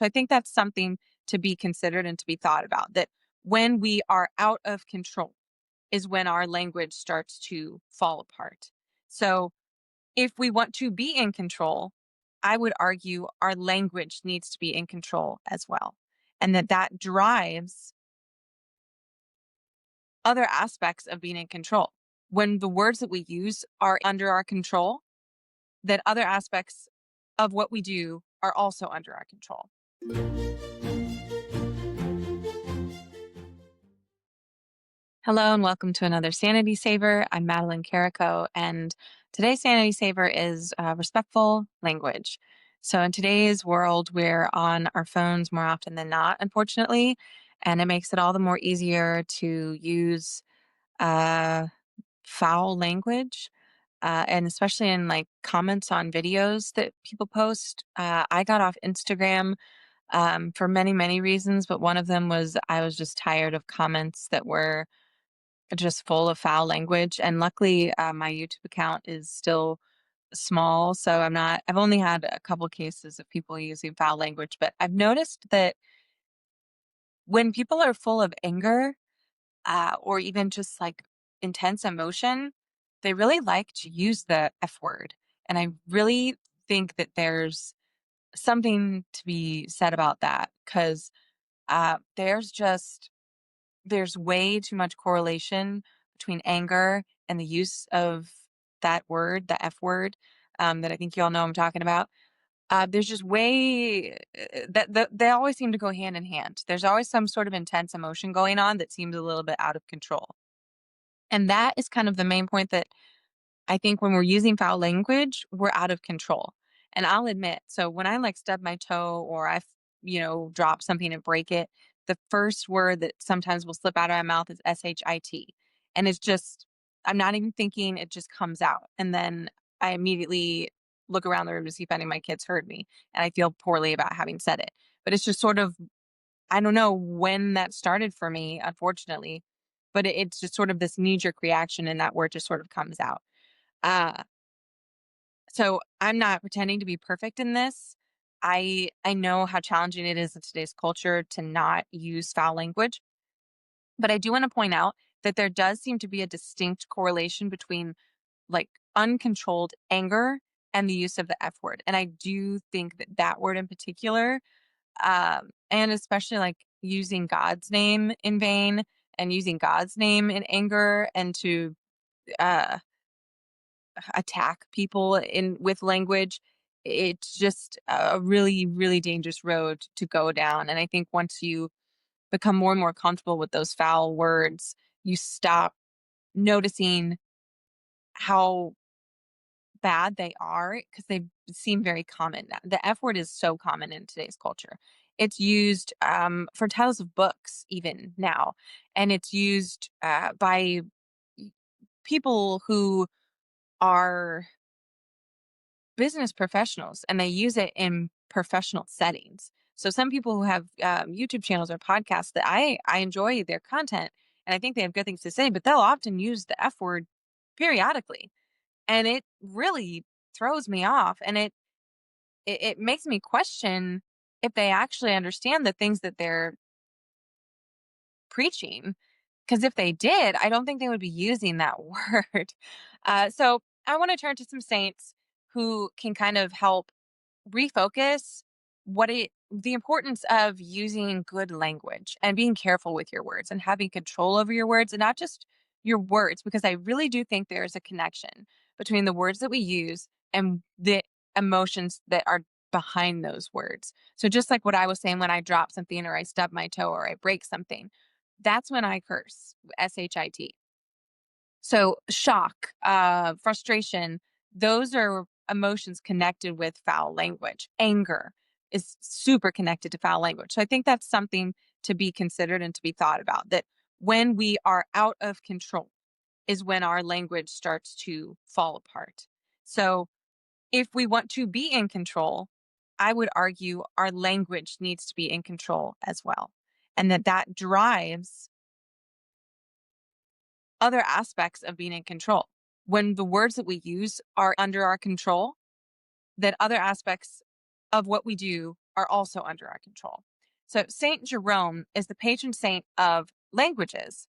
So I think that's something to be considered and to be thought about, that when we are out of control is when our language starts to fall apart. So if we want to be in control, I would argue our language needs to be in control as well. And that drives other aspects of being in control. When the words that we use are under our control, then other aspects of what we do are also under our control. Hello and welcome to another Sanity Saver. I'm Madeline Carrico, and today's Sanity Saver is respectful language. So, in today's world, we're on our phones more often than not, unfortunately, and it makes it all the more easier to use uh, foul language. And especially in like comments on videos that people post. I got off Instagram for many, many reasons, but one of them was I was just tired of comments that were just full of foul language. And luckily, my YouTube account is still small. So I've only had a couple cases of people using foul language, but I've noticed that when people are full of anger, or even just like intense emotion, they really like to use the F word. And I really think that there's something to be said about that because there's way too much correlation between anger and the use of that word, the F word, that I think you all know I'm talking about. There's just way that they always seem to go hand in hand. There's always some sort of intense emotion going on that seems a little bit out of control. And that is kind of the main point, that I think when we're using foul language, we're out of control. And I'll admit, so when I like stub my toe or drop something and break it, the first word that sometimes will slip out of my mouth is SHIT. And it's just, I'm not even thinking, it just comes out. And then I immediately look around the room to see if any of my kids heard me. And I feel poorly about having said it. But it's just sort of, I don't know when that started for me, unfortunately, but it's just sort of this knee jerk reaction, and that word just sort of comes out. Uh, so I'm not pretending to be perfect in this. I know how challenging it is in today's culture to not use foul language, but I do want to point out that there does seem to be a distinct correlation between like uncontrolled anger and the use of the F word. And I do think that that word in particular, and especially like using God's name in vain and using God's name in anger and to uh, attack people in with language, it's just a really, really dangerous road to go down. And I think once you become more and more comfortable with those foul words, you stop noticing how bad they are because they seem very common now. The F word is so common in today's culture. It's used for titles of books even now, and it's used by people who are business professionals, and they use it in professional settings. So some people who have YouTube channels or podcasts that I enjoy their content, and I think they have good things to say, but they'll often use the F word periodically, and it really throws me off, and it makes me question if they actually understand the things that they're preaching. Because if they did, I don't think they would be using that word. So I want to turn to some saints who can kind of help refocus the importance of using good language and being careful with your words and having control over your words, and not just your words, because I really do think there is a connection between the words that we use and the emotions that are behind those words. So just like what I was saying, when I drop something or I stub my toe or I break something, that's when I curse, SHIT. So shock, frustration, those are emotions connected with foul language. Anger is super connected to foul language. So I think that's something to be considered and to be thought about, that when we are out of control is when our language starts to fall apart. So if we want to be in control, I would argue our language needs to be in control as well. And that drives other aspects of being in control. When the words that we use are under our control, then other aspects of what we do are also under our control. So Saint Jerome is the patron saint of languages,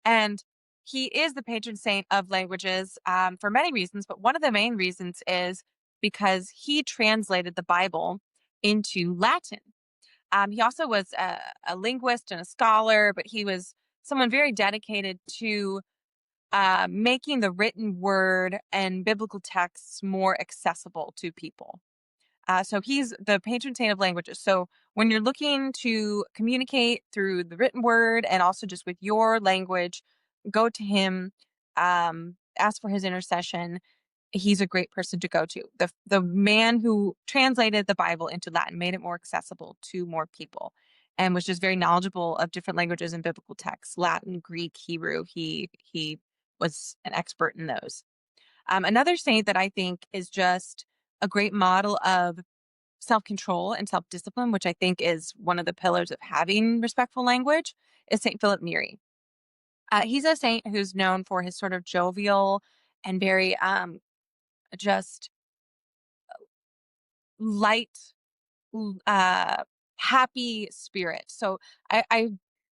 and he is the patron saint of languages for many reasons, but one of the main reasons is because he translated the Bible into Latin. He also was a linguist and a scholar, but he was someone very dedicated to making the written word and biblical texts more accessible to people. So he's the patron saint of languages. So when you're looking to communicate through the written word and also just with your language, go to him, ask for his intercession. He's a great person to go to. The man who translated the Bible into Latin, made it more accessible to more people, and was just very knowledgeable of different languages and biblical texts, Latin, Greek, Hebrew. He was an expert in those. Another saint that I think is just a great model of self-control and self-discipline, which I think is one of the pillars of having respectful language, is Saint Philip Neri. He's a saint who's known for his sort of jovial and very just light, uh, happy spirit. So I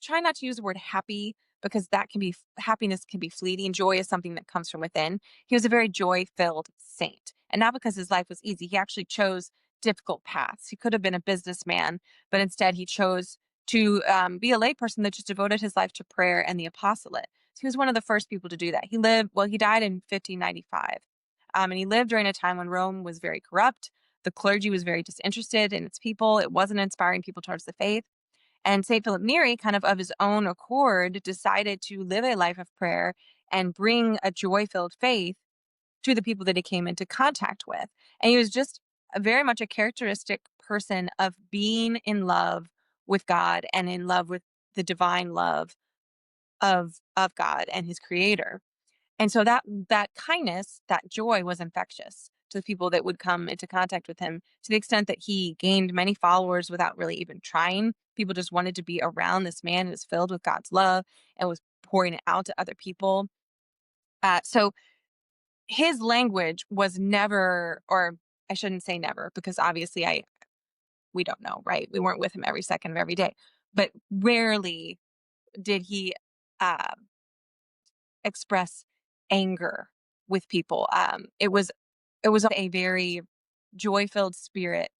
try not to use the word happy because that can be happiness can be fleeting. Joy is something that comes from within. He was a very joy-filled saint, and not because his life was easy. He actually chose difficult paths. He could have been a businessman, but instead he chose to be a layperson that just devoted his life to prayer and the apostolate. So he was one of the first people to do that. He died in 1595, and he lived during a time when Rome was very corrupt. The clergy was very disinterested in its people. It wasn't inspiring people towards the faith. And St. Philip Neri, kind of his own accord, decided to live a life of prayer and bring a joy filled faith to the people that he came into contact with. And he was just very much a characteristic person of being in love with God and in love with the divine love of God and his creator. And so that kindness, that joy was infectious to the people that would come into contact with him, to the extent that he gained many followers without really even trying. People just wanted to be around this man who was filled with God's love and was pouring it out to other people. So his language was never, or I shouldn't say never, because obviously we don't know, right? We weren't with him every second of every day, but rarely did he uh, express anger with people. It was a very joy-filled spirit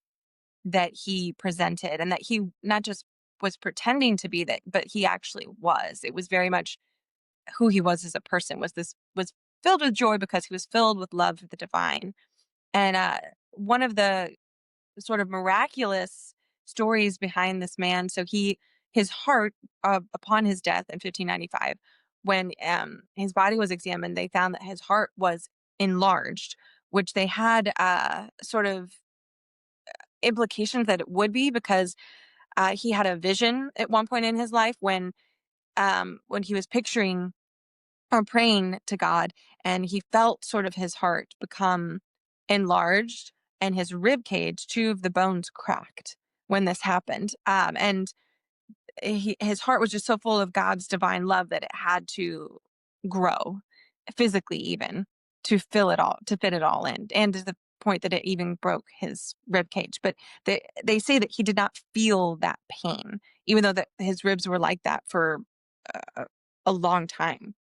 that he presented, and that he not just was pretending to be that, but he actually was. It was very much who he was as a person, was filled with joy because he was filled with love for the divine. And one of the sort of miraculous stories behind this man. So his heart, upon his death in 1595, when his body was examined, they found that his heart was enlarged, which they had sort of implications that it would be, because he had a vision at one point in his life when he was picturing or praying to God, and he felt sort of his heart become enlarged and his rib cage, two of the bones cracked when this happened. And his heart was just so full of God's divine love that it had to grow physically, even to fill it all, to fit it all in, and to the point that it even broke his rib cage. But they say that he did not feel that pain, even though that his ribs were like that for uh, a long time.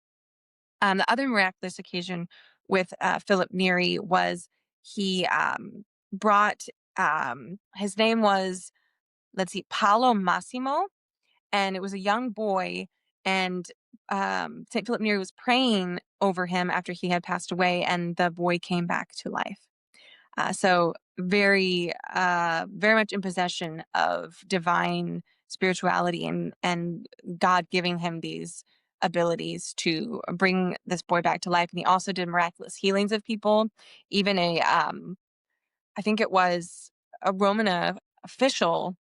The other miraculous occasion with Philip Neri was he brought, his name was, let's see, Paolo Massimo, and it was a young boy. And St. Philip Neri was praying over him after he had passed away, and the boy came back to life. So very much in possession of divine spirituality, and God giving him these abilities to bring this boy back to life. And he also did miraculous healings of people. Even I think it was a Roman official,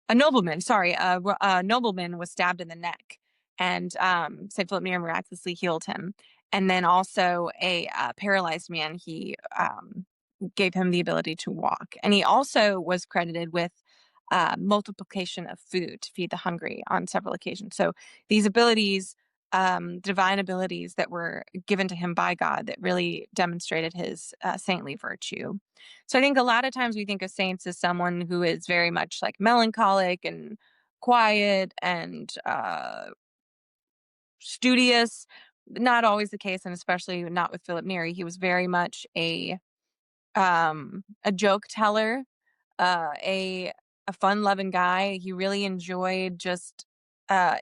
a nobleman, sorry, a nobleman was stabbed in the neck, and St. Philip Neri miraculously healed him. And then also a paralyzed man, he gave him the ability to walk. And he also was credited with multiplication of food to feed the hungry on several occasions. So these abilities divine abilities that were given to him by God that really demonstrated his saintly virtue. So I think a lot of times we think of saints as someone who is very much like melancholic and quiet and studious. Not always the case, and especially not with Philip Neri. He was very much a joke teller, uh, a a fun loving guy. He really enjoyed just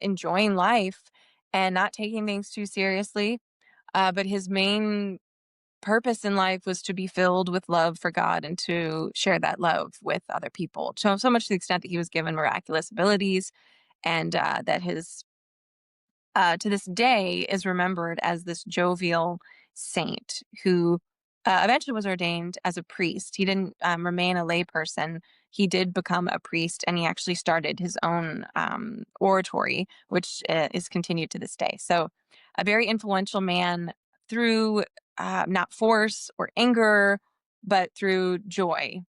enjoying life and not taking things too seriously. But his main purpose in life was to be filled with love for God and to share that love with other people. So much to the extent that he was given miraculous abilities, and that his to this day is remembered as this jovial saint who eventually was ordained as a priest. He didn't remain a layperson. He did become a priest, and he actually started his own oratory, which is continued to this day. So, a very influential man through not force or anger, but through joy.